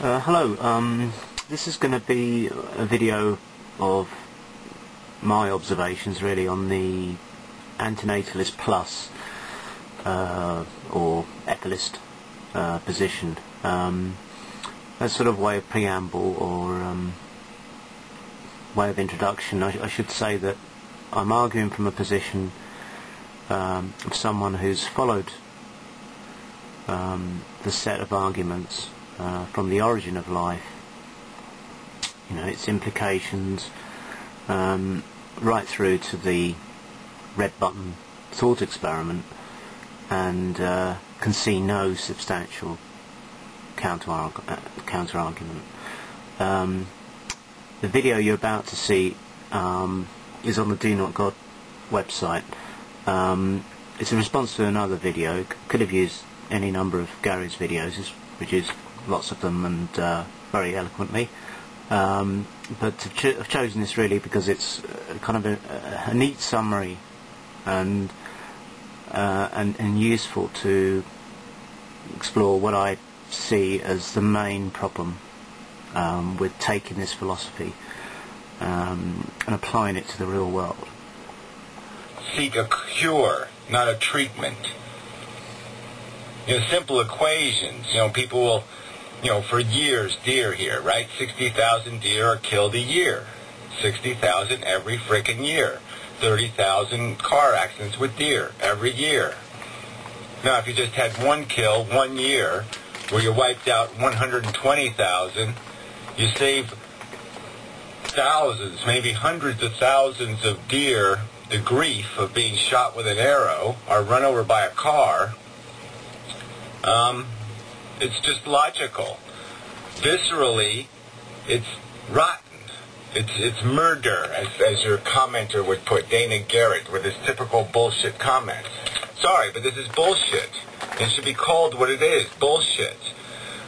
Hello, this is going to be a video of my observations really on the antinatalist plus or ethicist position. A sort of way of preamble or way of introduction. I should say that I'm arguing from a position of someone who's followed the set of arguments from the origin of life, its implications, right through to the red button thought experiment, and can see no substantial counter-argument. The video you're about to see is on the Do Not God website. It's a response to another video. Could have used any number of Gary's videos, which is lots of them, and very eloquently, but I've chosen this really because it's kind of a neat summary and useful to explore what I see as the main problem with taking this philosophy and applying it to the real world. Seek a cure, not a treatment. Simple equations. People will, for years, deer here, right? 60,000 deer are killed a year. 60,000 every frickin' year. 30,000 car accidents with deer every year. Now, if you just had one kill 1 year, where you wiped out 120,000, you save thousands, maybe hundreds of thousands of deer the grief of being shot with an arrow or run over by a car. It's just logical. Viscerally, it's rotten. It's murder, as your commenter would put, Dana Garrett, with his typical bullshit comments. Sorry, but this is bullshit. It should be called what it is, bullshit.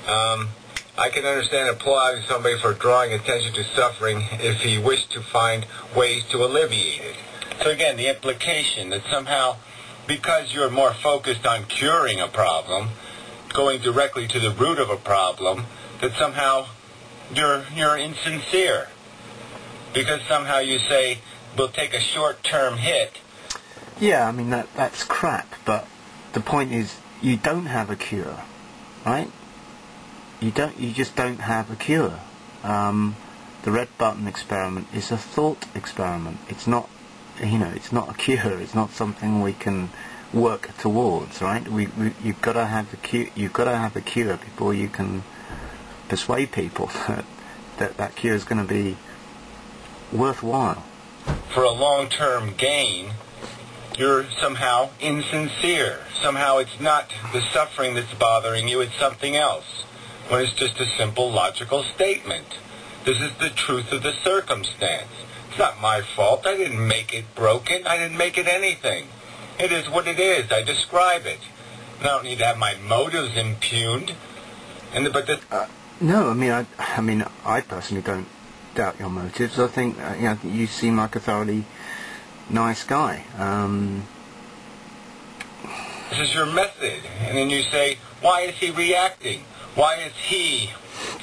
I can understand applauding somebody for drawing attention to suffering if he wished to find ways to alleviate it. So again, the implication that somehow, because you're more focused on curing a problem, going directly to the root of a problem, that somehow you're insincere. Because somehow you say, we'll take a short-term hit. Yeah, I mean, that's crap, but the point is, you don't have a cure, right? You just don't have a cure. The red button experiment is a thought experiment. It's not, it's not a cure. It's not something we can work towards, right? You've got to have the cure. You've got to have a cure before you can persuade people that cure is going to be worthwhile. For a long-term gain, you're somehow insincere. Somehow it's not the suffering that's bothering you, it's something else. When it's just a simple logical statement. This is the truth of the circumstance. It's not my fault. I didn't make it broken. I didn't make it anything. It is what it is. I describe it. I don't need to have my motives impugned. No, I mean, I personally don't doubt your motives. I think you seem like a thoroughly nice guy. This is your method, and then you say, why is he reacting? Why is he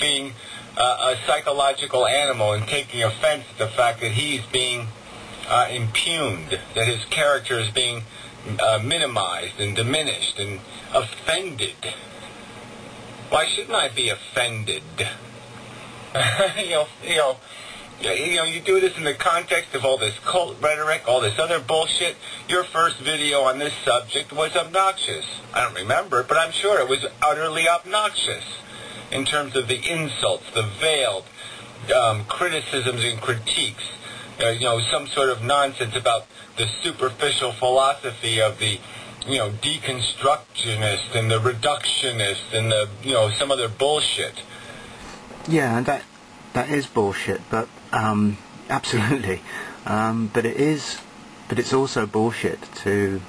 being a psychological animal and taking offense at the fact that he's being impugned, that his character is being minimized and diminished and offended? Why shouldn't I be offended? You do this in the context of all this cult rhetoric, all this other bullshit. Your first video on this subject was obnoxious. I don't remember it, but I'm sure it was utterly obnoxious in terms of the insults, the veiled criticisms and critiques, some sort of nonsense about the superficial philosophy of the deconstructionist and the reductionist and the some other bullshit. Yeah, and that is bullshit, but absolutely. But it's also bullshit to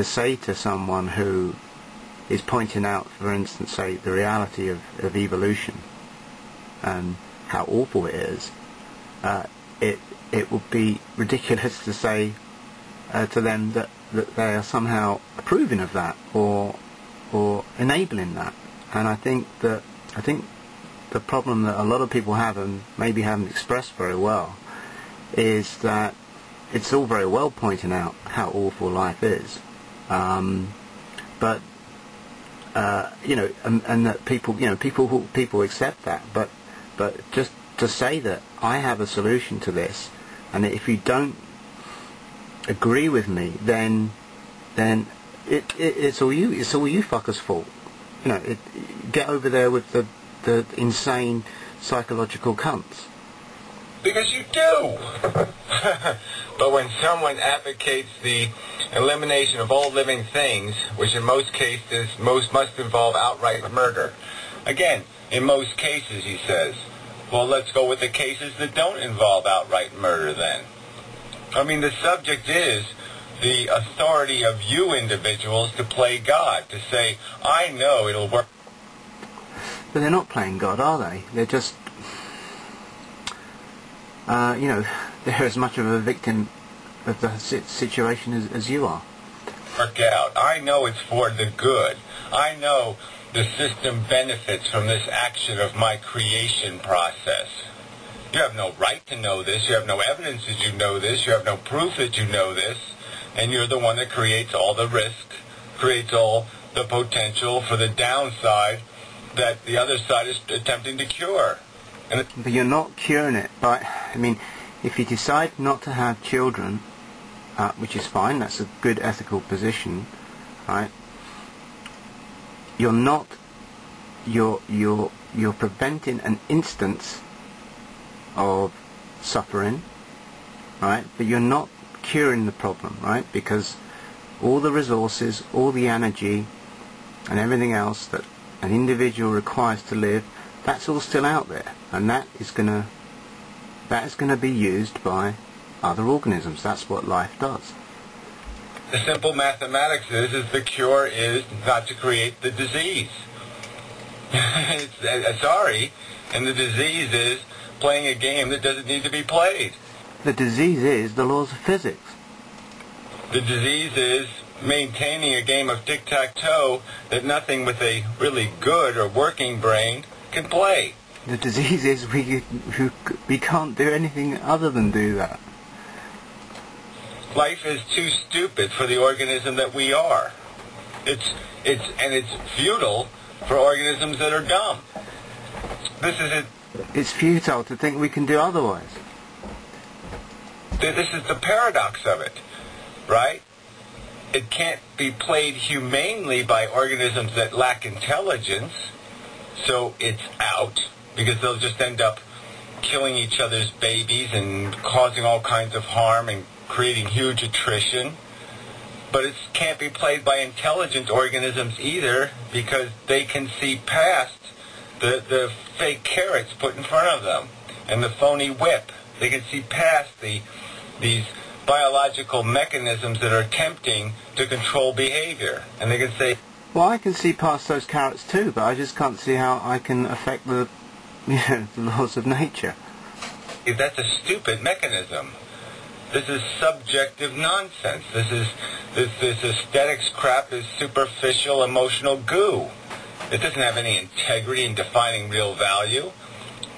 say to someone who is pointing out, for instance, say, the reality of evolution and how awful it is. It would be ridiculous to say to them that they are somehow approving of that or enabling that. And I think the problem that a lot of people have, and maybe haven't expressed very well, is that it's all very well pointing out how awful life is, but and that people accept that, but just to say that I have a solution to this, and that if you don't agree with me, then it's all you fuckers' fault. Get over there with the insane psychological cunts. Because you do. But when someone advocates the elimination of all living things, which in most cases must involve outright murder. Again, in most cases, he says. Well, let's go with the cases that don't involve outright murder then. I mean, the subject is the authority of you individuals to play God, to say, I know it'll work. But they're not playing God, are they? They're just, they're as much of a victim of the situation as you are. Work out. I know it's for the good. I know the system benefits from this action of my creation process. You have no right to know this. You have no evidence that you know this. You have no proof that you know this. And you're the one that creates all the risk, creates all the potential for the downside that the other side is attempting to cure. But you're not curing it. If you decide not to have children, which is fine, that's a good ethical position, right? You're preventing an instance of suffering, right? But you're not curing the problem, right? Because all the resources, all the energy, and everything else that an individual requires to live, that's all still out there, and that is gonna be used by other organisms. That's what life does. The simple mathematics is the cure is not to create the disease. Sorry, and the disease is playing a game that doesn't need to be played. The disease is the laws of physics. The disease is maintaining a game of tic-tac-toe that nothing with a really good or working brain can play. The disease is we can't do anything other than do that. Life is too stupid for the organism that we are. It's futile for organisms that are dumb. This is it. It's futile to think we can do otherwise. This is the paradox of it, right? It can't be played humanely by organisms that lack intelligence, so it's out, because they'll just end up killing each other's babies and causing all kinds of harm and creating huge attrition. But it can't be played by intelligent organisms either, because they can see past the fake carrots put in front of them and the phony whip. They can see past these biological mechanisms that are attempting to control behavior. And they can say, well, I can see past those carrots too, but I just can't see how I can affect the laws of nature. That's a stupid mechanism. This is subjective nonsense. This aesthetics crap is superficial emotional goo. It doesn't have any integrity in defining real value.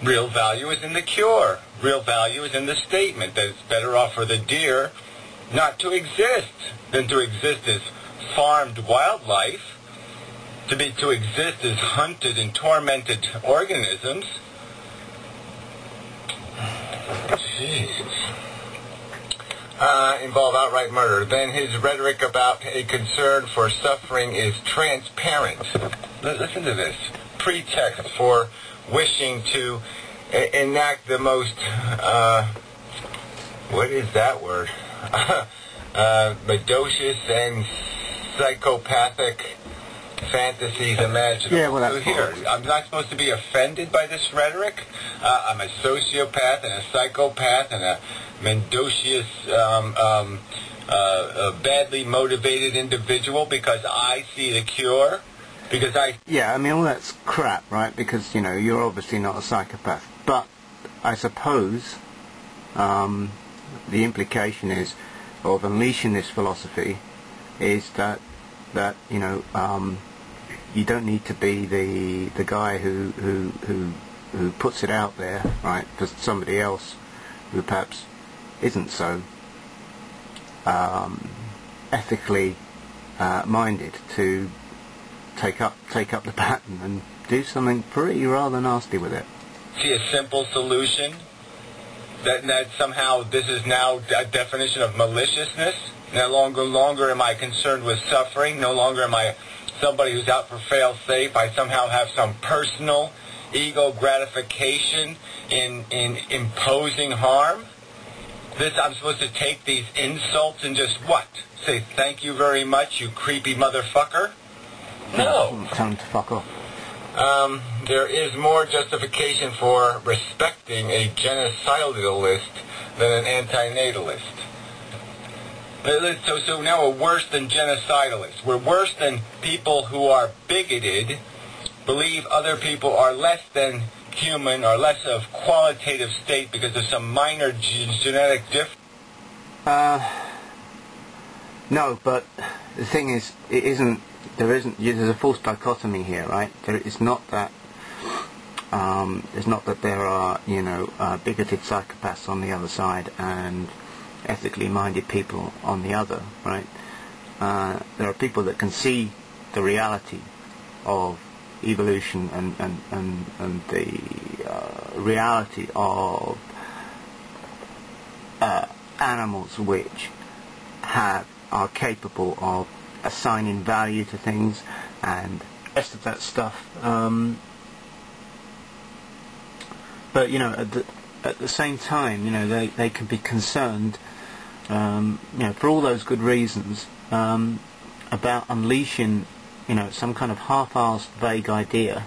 Real value is in the cure. Real value is in the statement that it's better off for the deer not to exist than to exist as farmed wildlife, to exist as hunted and tormented organisms. Jesus. Involve outright murder. Then his rhetoric about a concern for suffering is transparent. Listen to this. Pretext for wishing to enact the most, what is that word? Medocious and psychopathic fantasies imaginable. Yeah, well, that's here. I'm not supposed to be offended by this rhetoric. I'm a sociopath and a psychopath and a mendacious, badly motivated individual because I see the cure. Because yeah, I mean, all that's crap, right? Because, you're obviously not a psychopath. But I suppose the implication is, of unleashing this philosophy, is that you don't need to be the guy who puts it out there, right, for somebody else who perhaps isn't so ethically minded to take up the baton and do something pretty rather nasty with it. See a simple solution? That somehow this is now a definition of maliciousness? No longer am I concerned with suffering. No longer am I somebody who's out for fail-safe. I somehow have some personal ego gratification in imposing harm. I'm supposed to take these insults and just what? Say thank you very much, you creepy motherfucker? No. Time to fuck off. There is more justification for respecting a genocidalist than an antinatalist. So now we're worse than genocidalists. We're worse than people who are bigoted, believe other people are less than human or less of qualitative state because of some minor genetic difference. No, but the thing is, there's a false dichotomy here, right? It's not that there are, bigoted psychopaths on the other side and ethically minded people on the other, right? There are people that can see the reality of evolution and the reality of animals which are capable of assigning value to things and the rest of that stuff. But at the same time, they can be concerned, for all those good reasons, about unleashing, some kind of half-assed vague idea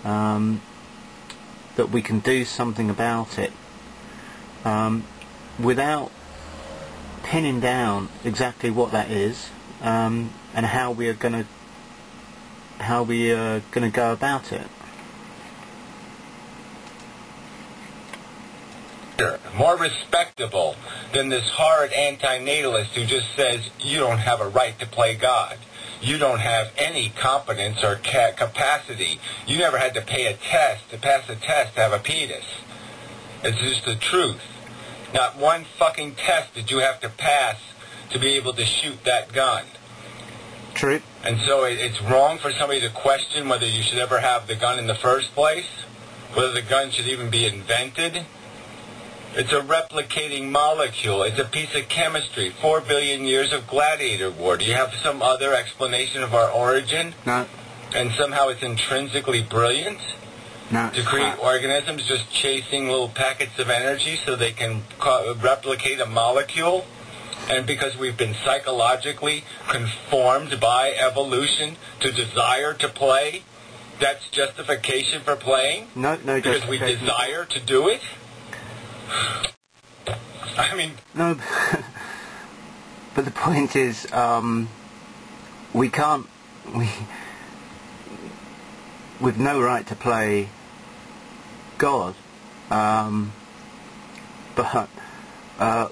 that we can do something about it without pinning down exactly what that is and how we are going to go about it. More respectable than this hard antinatalist who just says you don't have a right to play God. You don't have any competence or capacity. You never had to pay a test to pass a test to have a penis. It's just the truth. Not one fucking test did you have to pass to be able to shoot that gun. True. And so it's wrong for somebody to question whether you should ever have the gun in the first place, whether the gun should even be invented. It's a replicating molecule. It's a piece of chemistry. 4 billion years of gladiator war. Do you have some other explanation of our origin? No. And somehow it's intrinsically brilliant? No. To create organisms just chasing little packets of energy so they can replicate a molecule? And because we've been psychologically conformed by evolution to desire to play, that's justification for playing? No because we desire to do it? I mean... No, but the point is, we've no right to play God, but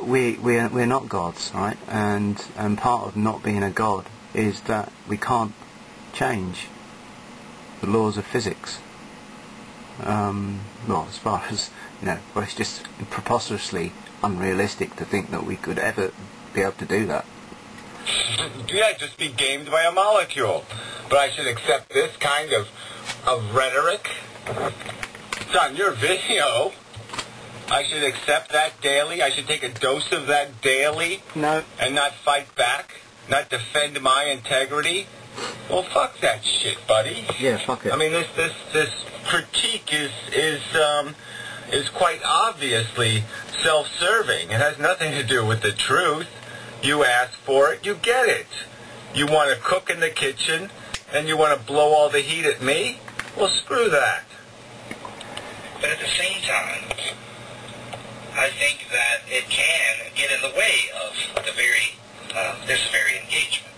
we're not gods, right? And part of not being a god is that we can't change the laws of physics. Well, as far as, well, it's just preposterously unrealistic to think that we could ever be able to do that. Yeah, just be gamed by a molecule. But I should accept this kind of rhetoric. It's on your video. I should accept that daily. I should take a dose of that daily. No. And not fight back. Not defend my integrity. Well, fuck that shit, buddy. Yeah, fuck it. I mean, this critique is quite obviously self-serving. It has nothing to do with the truth. You ask for it, you get it. You want to cook in the kitchen, and you want to blow all the heat at me? Well, screw that. But at the same time, I think that it can get in the way of this very engagement.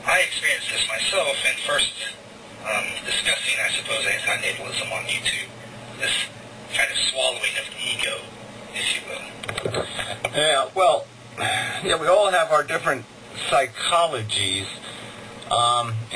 I experienced this myself in first discussing, I suppose, antinatalism on YouTube. This kind of swallowing of the ego, if you will. Yeah, well, we all have our different psychologies,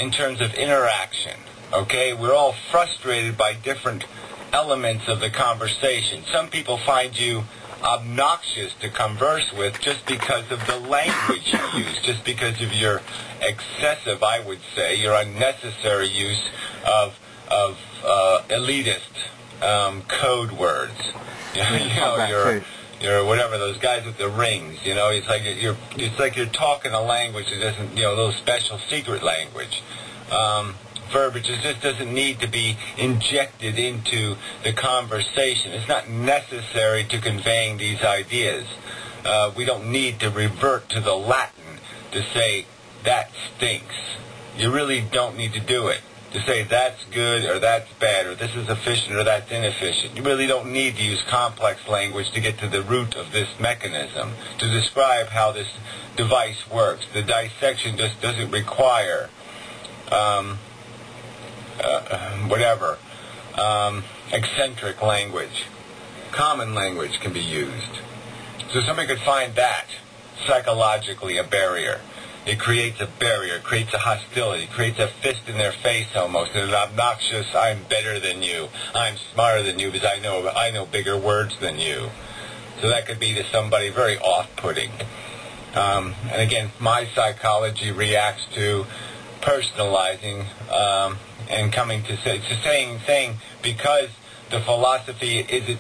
in terms of interaction. Okay, we're all frustrated by different elements of the conversation. Some people find you obnoxious to converse with just because of the language you use, just because of your excessive, I would say, your unnecessary use of elitist code words. You're whatever, those guys with the rings. It's like you're talking a language that doesn't, a little special secret language. Verbiage just doesn't need to be injected into the conversation. It's not necessary to conveying these ideas. We don't need to revert to the Latin to say that stinks. You really don't need to do it. To say that's good or that's bad or this is efficient or that's inefficient. You really don't need to use complex language to get to the root of this mechanism, to describe how this device works. The dissection just doesn't require eccentric language. Common language can be used. So somebody could find that psychologically a barrier. It creates a barrier, it creates a hostility, it creates a fist in their face almost, and an obnoxious, I'm better than you, I'm smarter than you because I know bigger words than you. So that could be to somebody very off-putting. And again, my psychology reacts to personalizing and coming to say, saying because the philosophy is in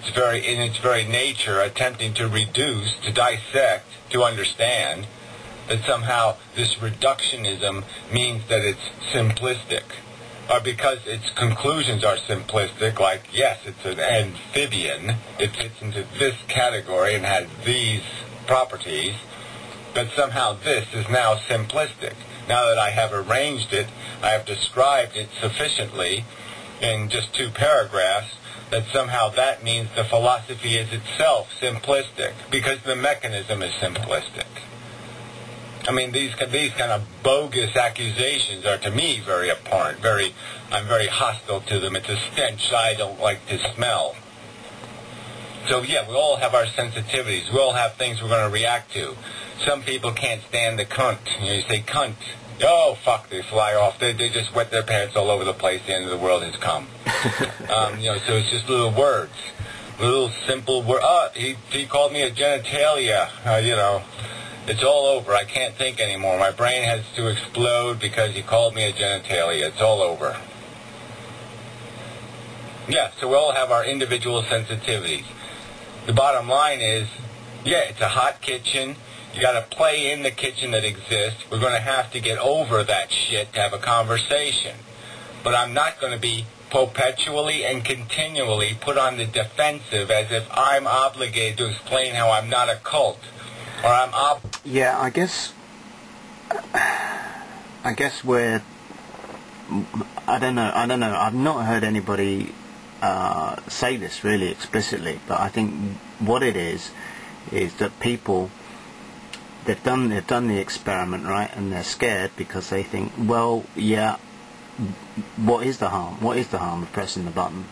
its very nature attempting to reduce, to dissect, to understand, that somehow this reductionism means that it's simplistic. Or because its conclusions are simplistic, like, yes, it's an amphibian, it fits into this category and has these properties, but somehow this is now simplistic. Now that I have arranged it, I have described it sufficiently in just 2 paragraphs, that somehow that means the philosophy is itself simplistic, because the mechanism is simplistic. I mean, these kind of bogus accusations are to me very abhorrent. I'm very hostile to them. It's a stench I don't like to smell. So yeah, we all have our sensitivities. We all have things we're going to react to. Some people can't stand the cunt. You say cunt. Oh, fuck, they fly off. They just wet their pants all over the place. The end of the world has come. So it's just little words. Little simple words. He called me a genitalia. It's all over. I can't think anymore. My brain has to explode because he called me a genitalia. It's all over. Yeah, so we all have our individual sensitivities. The bottom line is, yeah, it's a hot kitchen. You got to play in the kitchen that exists. We're going to have to get over that shit to have a conversation. But I'm not going to be perpetually and continually put on the defensive as if I'm obligated to explain how I'm not a cult. Or yeah, I guess we're, I don't know, I've not heard anybody say this really explicitly, but I think what it is that people, they've done the experiment, right, and they're scared because they think, well, yeah, what is the harm of pressing the button?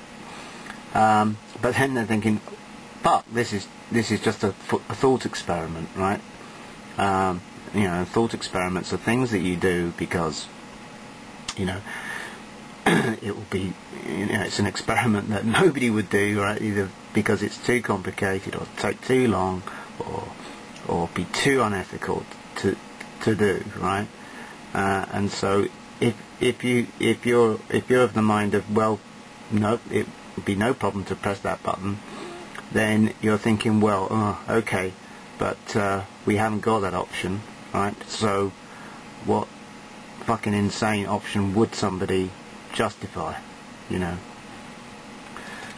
But then they're thinking, but this is just a thought experiment, right? Thought experiments are things that you do because, it will be, it's an experiment that nobody would do, right? Either because it's too complicated or take too long or be too unethical to do, right? And so if you're of the mind of, well, no, it would be no problem to press that button, then you're thinking, well, okay, but we haven't got that option, right? So what fucking insane option would somebody justify,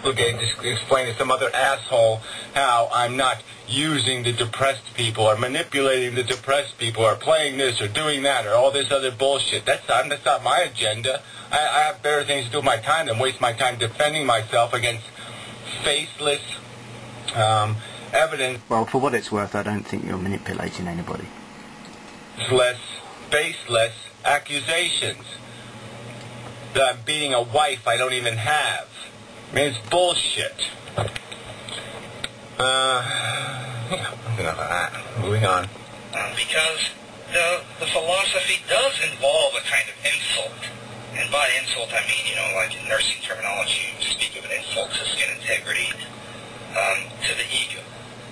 Okay, just explain to some other asshole how I'm not using the depressed people or manipulating the depressed people or playing this or doing that or all this other bullshit. That's not my agenda. I have better things to do with my time than waste my time defending myself against faceless evidence. Well, for what it's worth, I don't think you're manipulating anybody. Faceless accusations that I'm beating a wife I don't even have. I mean, it's bullshit. Enough of that. Moving on. Because the philosophy does involve a kind of insult. And by insult, I mean, like in nursing terminology, you speak of an insult to skin integrity, to the ego,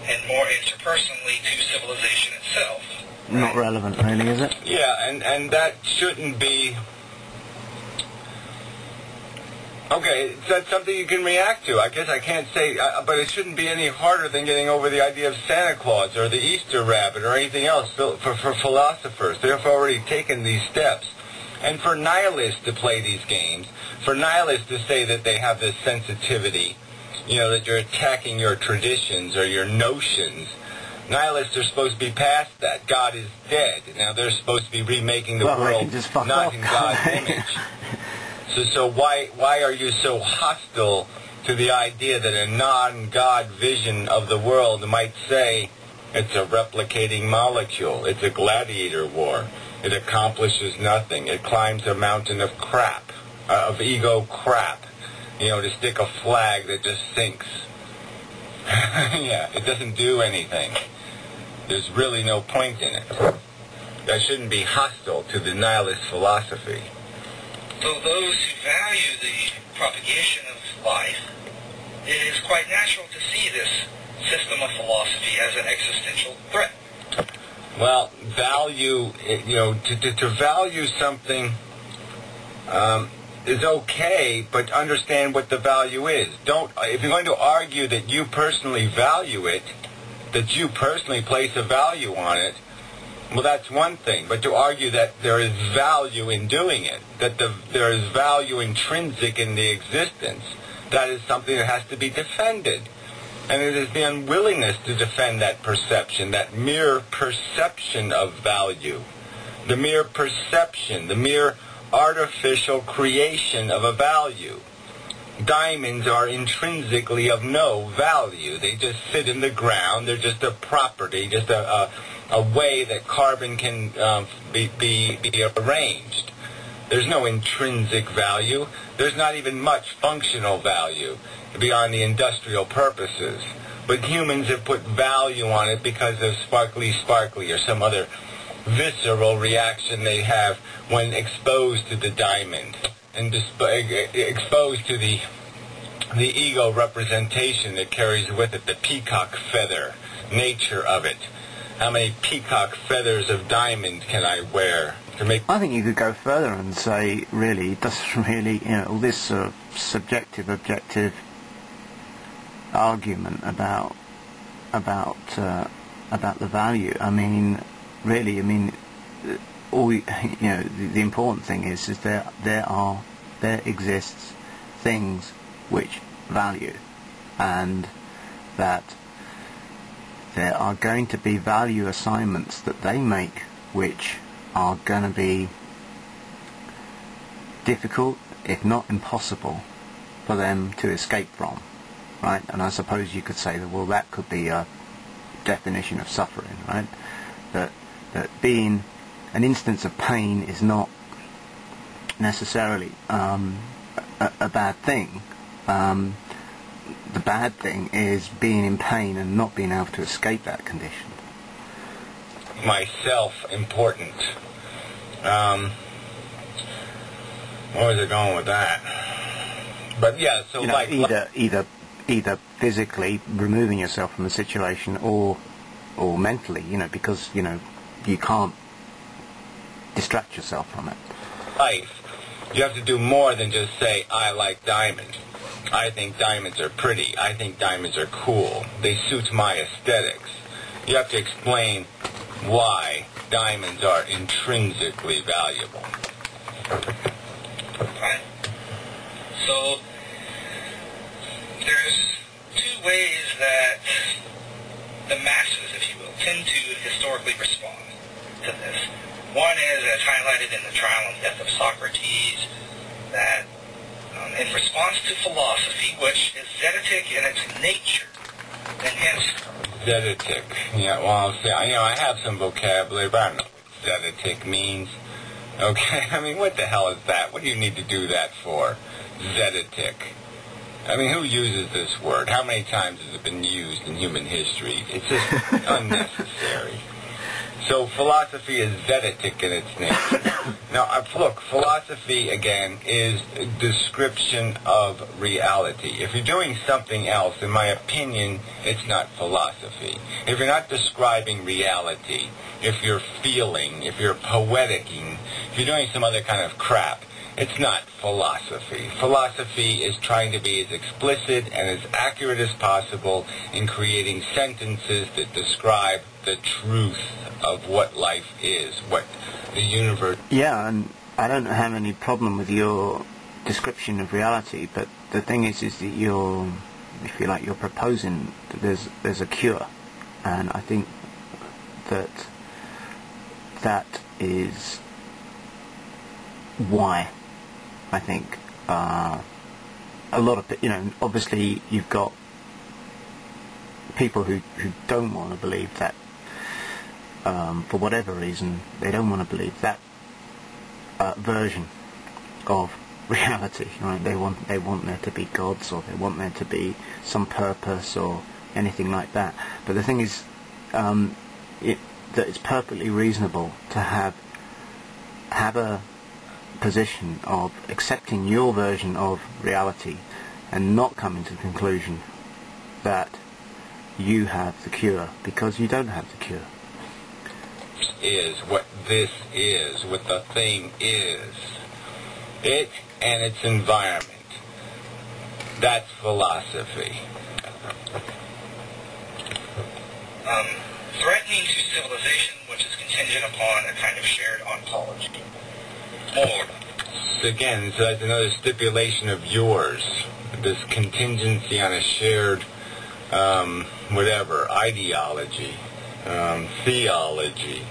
and more interpersonally to civilization itself. Not relevant, really, is it? Yeah, and that shouldn't be... Okay, that's something you can react to. I guess I can't say, but it shouldn't be any harder than getting over the idea of Santa Claus or the Easter rabbit or anything else for philosophers. They've already taken these steps. And for nihilists to play these games, for nihilists to say that they have this sensitivity, that you're attacking your traditions or your notions, nihilists are supposed to be past that. God is dead. Now they're supposed to be remaking the world not in God's image. So why are you so hostile to the idea that a non-God vision of the world might say it's a replicating molecule, it's a gladiator war, it accomplishes nothing, it climbs a mountain of crap, of ego crap, to stick a flag that just sinks. Yeah, it doesn't do anything. There's really no point in it. That shouldn't be hostile to the nihilist philosophy. So those who value the propagation of life, it is quite natural to see this system of philosophy as an existential threat. Well, value, to value something is okay, but understand what the value is. If you're going to argue that you personally value it, that you personally place a value on it, well, that's one thing. But to argue that there is value in doing it, that there is value intrinsic in the existence, that is something that has to be defended. And it is the unwillingness to defend that perception, that mere perception of value, the mere perception, the mere artificial creation of a value. Diamonds are intrinsically of no value. They just sit in the ground. They're just a property, just a way that carbon can be arranged. There's no intrinsic value. There's not even much functional value beyond the industrial purposes. But humans have put value on it because of sparkly or some other visceral reaction they have when exposed to the diamond and exposed to the ego representation that carries with it, the peacock feather nature of it. How many peacock feathers of diamond can I wear to make... I think you could go further and say, really, it doesn't really, all this subjective, objective argument about the value. I mean, really, all the important thing is there exists things which value, and that there are going to be value assignments that they make which are going to be difficult, if not impossible, for them to escape from, right? And I suppose you could say that, well, that could be a definition of suffering, right? That being an instance of pain is not necessarily a bad thing. The bad thing is being in pain and not being able to escape that condition. Myself important. Where was it going with that? But yeah, so either physically removing yourself from the situation or mentally, because you can't distract yourself from it. Life, you have to do more than just say, I like diamonds. I think diamonds are pretty. I think diamonds are cool. They suit my aesthetics. You have to explain why diamonds are intrinsically valuable. Right. So there's two ways that the masses, if you will, tend to historically respond to this. One is, as highlighted in the Trial and Death of Socrates, that in response to philosophy, which is zetetic in its nature, and hence... Zetetic. Yeah, well, I have some vocabulary, but I don't know what zetetic means. Okay, what the hell is that? What do you need to do that for? Zetetic. Who uses this word? How many times has it been used in human history? It's just unnecessary. So philosophy is zetetic in its nature. Now, look, philosophy, again, is a description of reality. If you're doing something else, in my opinion, it's not philosophy. If you're not describing reality, if you're feeling, if you're poeticking, if you're doing some other kind of crap, it's not philosophy. Philosophy is trying to be as explicit and as accurate as possible in creating sentences that describe the truth of what life is, what the universe... Yeah, and I don't have any problem with your description of reality, but the thing is that you're, if you like, you're proposing that there's a cure, and I think that is why I think a lot of, obviously you've got people who don't want to believe that, for whatever reason, they don't want to believe that version of reality, right? They want there to be gods, or they want there to be some purpose or anything like that. But the thing is, that it's perfectly reasonable to have a position of accepting your version of reality and not coming to the conclusion that you have the cure, because you don't have the cure. Is what this is, what the thing is. It and its environment. That's philosophy. Threatening to civilization, which is contingent upon a kind of shared ontology. Or, again, so that's another stipulation of yours. This contingency on a shared, ideology, theology.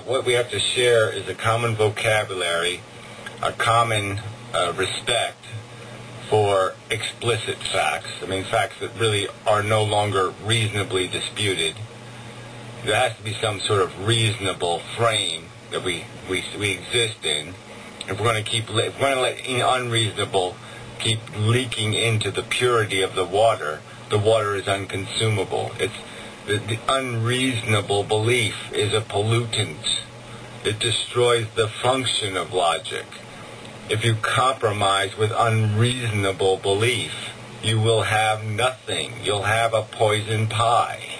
What we have to share is a common vocabulary, a common respect for explicit facts. I mean, facts that really are no longer reasonably disputed. There has to be some sort of reasonable frame that we exist in. If we're going to let unreasonable keep leaking into the purity of the water is unconsumable. It's the unreasonable belief is a pollutant. It destroys the function of logic. If you compromise with unreasonable belief, you will have nothing. You'll have a poison pie.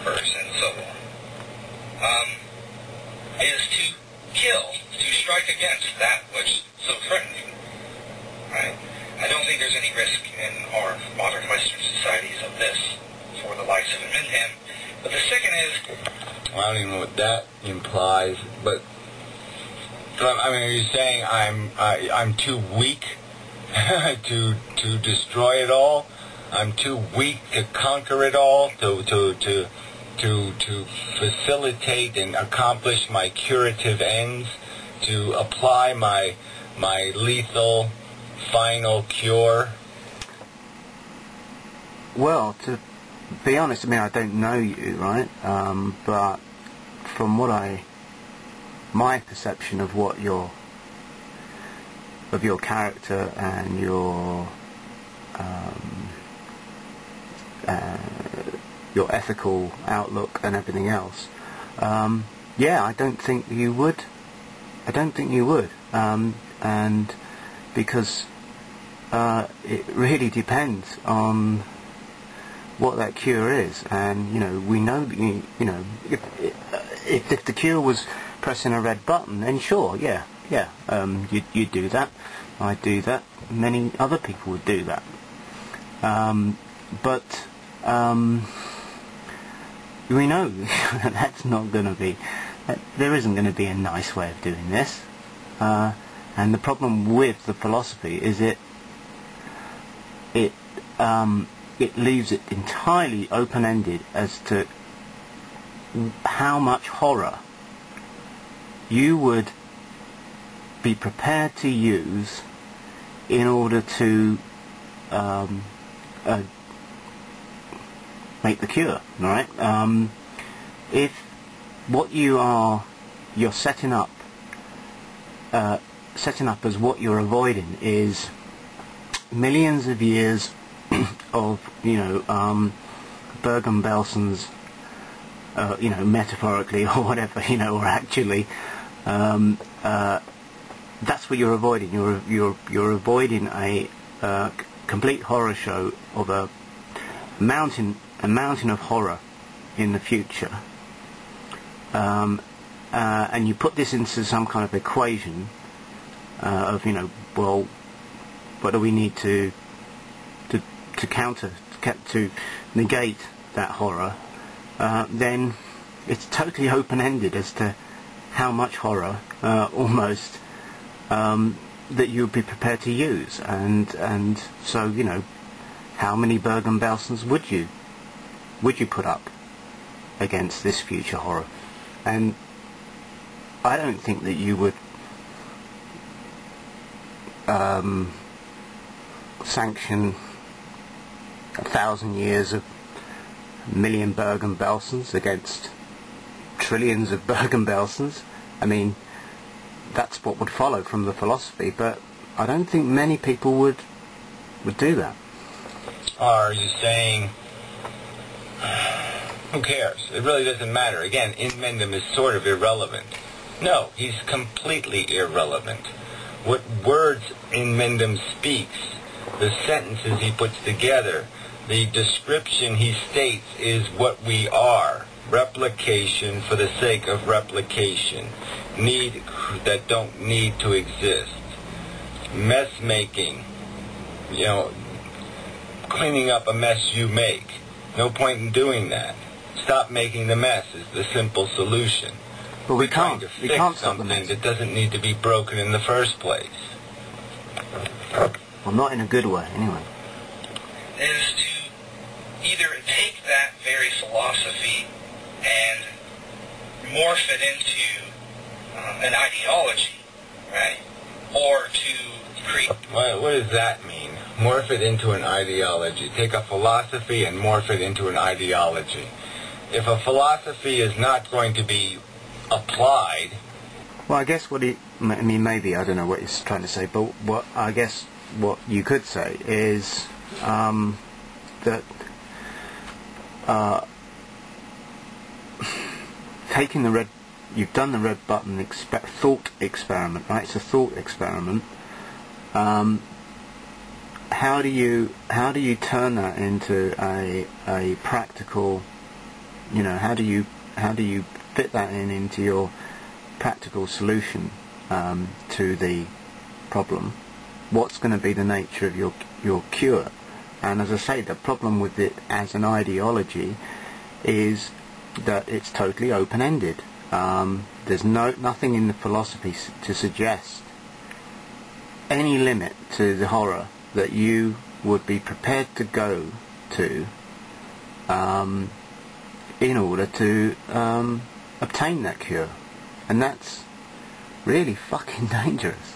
And so on. Is to kill, to strike against that which so threatens you. Right? I don't think there's any risk in our modern Western societies of this for the likes of Inmendham. But the second is... Well, I don't even know what that implies, but... I mean, are you saying I'm too weak to destroy it all? I'm too weak to conquer it all, to facilitate and accomplish my curative ends, to apply my lethal final cure? Well, to be honest, I mean, I don't know you, right? But from my perception of what your character and your ethical outlook and everything else, I don't think you would. And because it really depends on what that cure is, and we know that if the cure was pressing a red button, then sure, you'd do that. I'd do that. Many other people would do that. But we know that's not going to be. There isn't going to be a nice way of doing this. And the problem with the philosophy is it leaves it entirely open-ended as to how much horror you would be prepared to use in order to make the cure, right? If what you're setting up as what you're avoiding is millions of years of Bergen-Belson's, metaphorically or whatever, or actually, that's what you're avoiding. You're avoiding a complete horror show of a mountain of horror in the future, and you put this into some kind of equation of well, what do we need to negate that horror? Then it's totally open-ended as to how much horror almost that you would be prepared to use, and so how many Bergen-Belsons would you put up against this future horror? And I don't think that you would sanction 1,000 years of a million Bergen-Belsons against trillions of Bergen-Belsons. I mean, that's what would follow from the philosophy, but I don't think many people would do that. Are you saying, who cares? It really doesn't matter. Again, Inmendham is sort of irrelevant. No, he's completely irrelevant. What words Inmendham speaks, the sentences he puts together, the description he states is what we are. Replication for the sake of replication. Need that don't need to exist. Mess making. Cleaning up a mess you make. No point in doing that. Stop making the mess is the simple solution. But we can't stop something the mess. that doesn't need to be broken in the first place. Well, not in a good way, anyway. Is to either take that very philosophy and morph it into an ideology, right? Or to create... What does that mean? Morph it into an ideology. Take a philosophy and morph it into an ideology. If a philosophy is not going to be applied... Well, I guess maybe, I don't know what he's trying to say, but what you could say is that you've done the red button thought experiment, right? It's a thought experiment. How do you turn that into a practical? How do you fit that into your practical solution to the problem? What's going to be the nature of your cure? And as I say, the problem with it as an ideology is that it's totally open-ended. There's nothing in the philosophy to suggest any limit to the horror that you would be prepared to go to in order to obtain that cure. And that's really fucking dangerous.